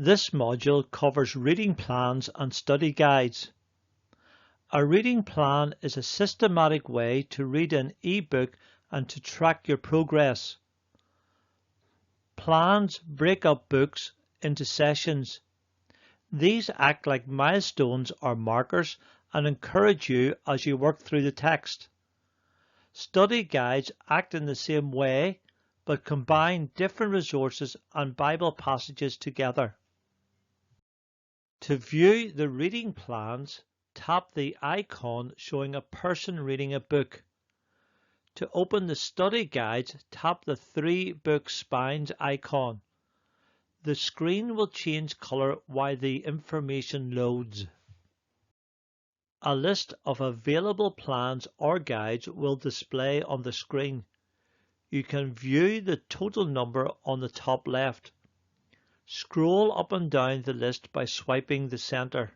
This module covers reading plans and study guides. A reading plan is a systematic way to read an e-book and to track your progress. Plans break up books into sessions. These act like milestones or markers and encourage you as you work through the text. Study guides act in the same way, but combine different resources and Bible passages together. To view the reading plans, tap the icon showing a person reading a book. To open the study guides, tap the 3 book spines icon. The screen will change color while the information loads. A list of available plans or guides will display on the screen. You can view the total number on the top left. Scroll up and down the list by swiping the center.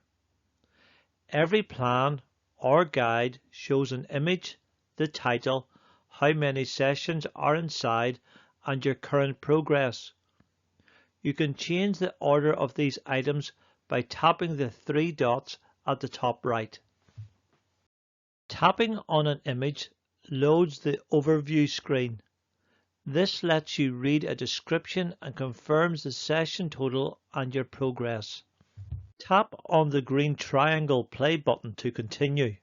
Every plan or guide shows an image, the title, how many sessions are inside, and your current progress. You can change the order of these items by tapping the 3 dots at the top right. Tapping on an image loads the overview screen. This lets you read a description and confirms the session total and your progress. Tap on the green triangle play button to continue.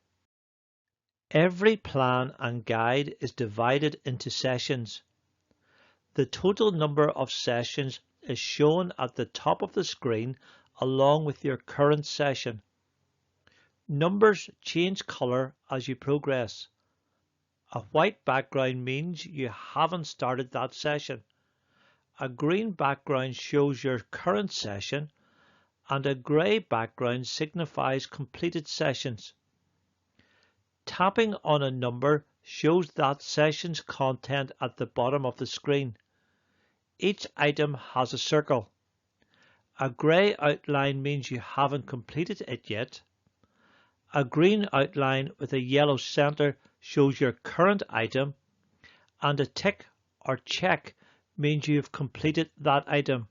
Every plan and guide is divided into sessions. The total number of sessions is shown at the top of the screen along with your current session. Numbers change color as you progress. A white background means you haven't started that session. A green background shows your current session, and a grey background signifies completed sessions. Tapping on a number shows that session's content at the bottom of the screen. Each item has a circle. A grey outline means you haven't completed it yet. A green outline with a yellow center shows your current item, and a tick or check means you have completed that item.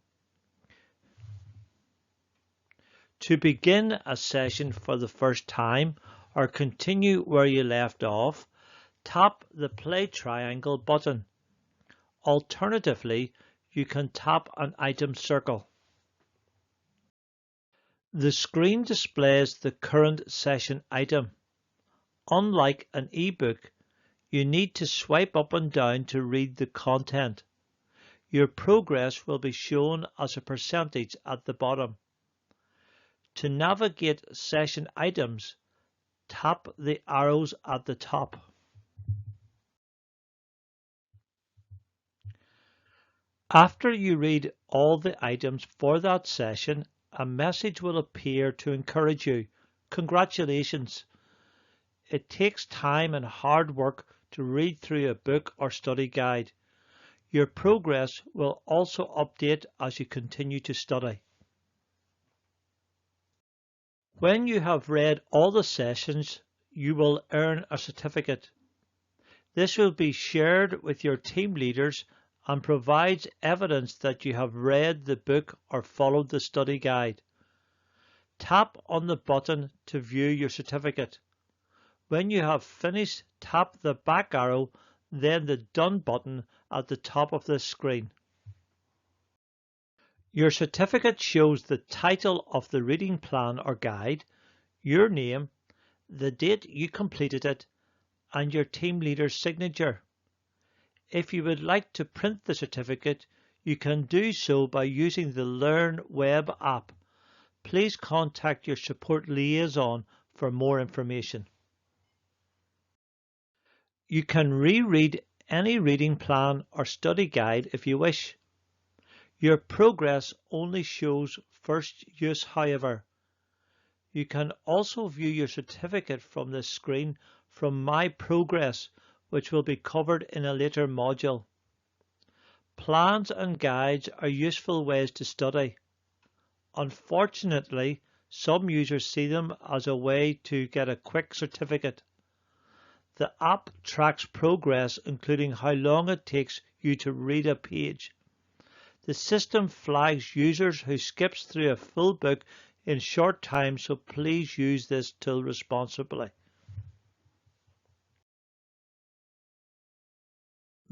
To begin a session for the first time or continue where you left off, tap the play triangle button. Alternatively, you can tap an item circle. The screen displays the current session item. Unlike an e-book, you need to swipe up and down to read the content. Your progress will be shown as a percentage at the bottom. To navigate session items, tap the arrows at the top. After you read all the items for that session, a message will appear to encourage you. Congratulations! It takes time and hard work to read through a book or study guide. Your progress will also update as you continue to study. When you have read all the sessions, you will earn a certificate. This will be shared with your team leaders and provides evidence that you have read the book or followed the study guide. Tap on the button to view your certificate. When you have finished, tap the back arrow, then the Done button at the top of the screen. Your certificate shows the title of the reading plan or guide, your name, the date you completed it, and your team leader's signature. If you would like to print the certificate, you can do so by using the Learn web app. Please contact your support liaison for more information. You can reread any reading plan or study guide if you wish. Your progress only shows first use, however. You can also view your certificate from this screen from My Progress, which will be covered in a later module. Plans and guides are useful ways to study. Unfortunately, some users see them as a way to get a quick certificate. The app tracks progress, including how long it takes you to read a page. The system flags users who skips through a full book in short time, so please use this tool responsibly.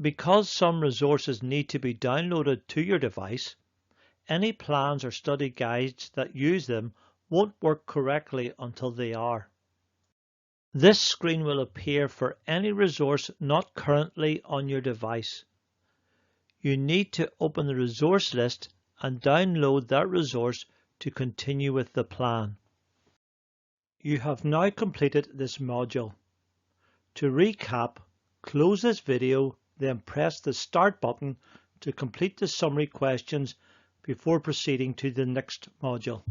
Because some resources need to be downloaded to your device, any plans or study guides that use them won't work correctly until they are. This screen will appear for any resource not currently on your device. You need to open the resource list and download that resource to continue with the plan. You have now completed this module. To recap, close this video, then press the Start button to complete the summary questions before proceeding to the next module.